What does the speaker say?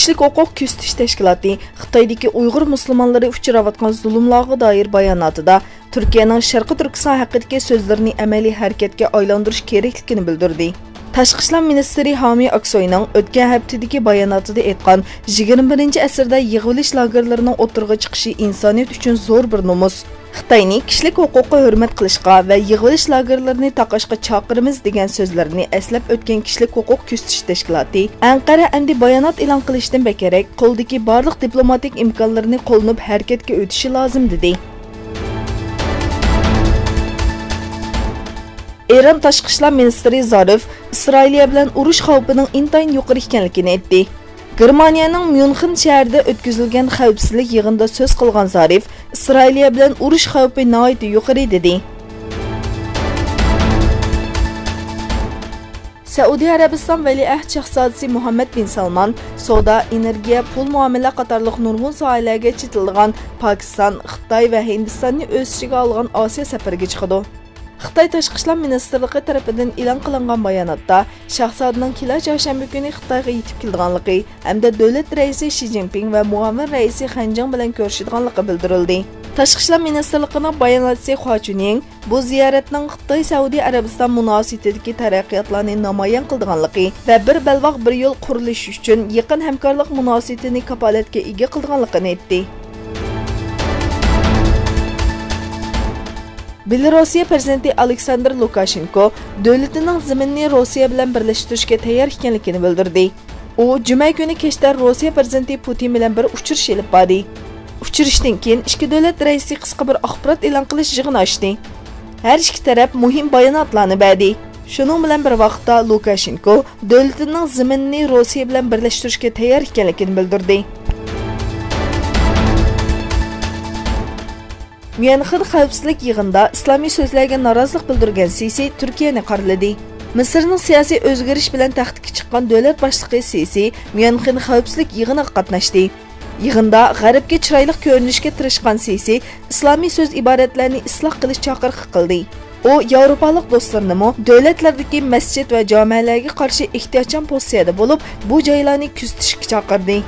Kişilik hüquq kuzatish tashkiloti Xitoydagi Uyg'ur musulmonlari uchrayotgan zulmlarga doir bayonotida Turkiyaning Sharqiy Turkiston haqidagi so'zlarini amaliy harakatga aylantirish kerakligini bildirdi. Tashqi ishlar ministri Hami Aksoyning o'tgan haftadagi bayonotida aytgan 21-asrda yig'ilish lagerlarining o'tirg'i chiqishi insoniyat uchun zo'r bir nomus. Xitoyning kishilik huquqqa hurmat qilishga va yig'ilish lagerlarini taqashga chaqiramiz degan so'zlarini eslab o'tgan kishilik huquq kuzatish tashkiloti Anqara endi bayonot e'lon qilishdan bekarak qo'ldagi barliq diplomatik imkonlarni qo'llanib harakatga o'tishi lozim dedi. Eron tashqi ishlar ministri Zarif Isroiliya bilan urush xavfining intayin yuqori ekanligini aytdi. Germaniyaning Myunxen shahrida o'tkazilgan xavfsizlik yig'inida so'z qilgan Zarif Isroiliya bilan urush xavfi nihoyat yuqori dedi. Saudiya Arabiston valiahd shahzodasi Muhammad bin Salman savdo, energiya, pul muomala qatorliq nurg'un sohalarga chetilgan Pokiston, Xitoy va Hindistonni o'z ichiga olgan Osiyo safariga chiqadi. Xitoy tashqi ishlar ministrligi tarafidan e'lon qilingan bayonotda shahzodaning kelasi chorshanba kuni Xitoyga yetib kelganligi hamda davlat raisi Shi Jinping va muavin raisi Han Jang bilan ko'rishadiganligi bildirildi. Tashqi ishlar ministrligining bayonotchisi Hua Chunying bu ziyoratning Xitoy Saudiya Arabiston munosabatidagi taraqqiyotlarni namoyon qilganligi va bir balvoq bir yo'l qurilishi uchun yaqin hamkorlik munosabatini kafolatga ega qilganligini aytdi. Belorussiya prezidenti Aleksandr Lukashenko davlatining zaminni Rossiya bilan birlashtirishga tayyor ekanligini bildirdi. U juma kuni kechda Rossiya prezidenti Putin bilan bir uchrashuv olib bordi. Uchrashuvdan keyin ikki davlat raisi qisqa bir axborot e'lon qilish yig'ini ochdi. Har ikki taraf muhim bayonotlarni berdi. Shuning bilan bir vaqtda Lukashenko davlatining zaminni Rossiya bilan birlashtirishga tayyor ekanligini bildirdi. Myunxen xavfsizlik yig'inida islomiy so'zlarga norozilik bildirgan Sisi Turkiyani qoraladi. Misrning siyosiy o'zgarish bilan taxtga chiqqan davlat boshlig'i Sisi Myunxen xavfsizlik yig'iniga qatnashdi. Yig'inda g'arbga chiroyli ko'rinishga tirishgan Sisi islomiy so'z iboratlarini isloh qilish chaqiriq qildi. U Yevropalik do'stlarini davlatlardagi masjid va jamiyalarga qarshi ehtiyotchan pozitsiyada bo'lib, bu joylarni kuzatishga chaqirdi.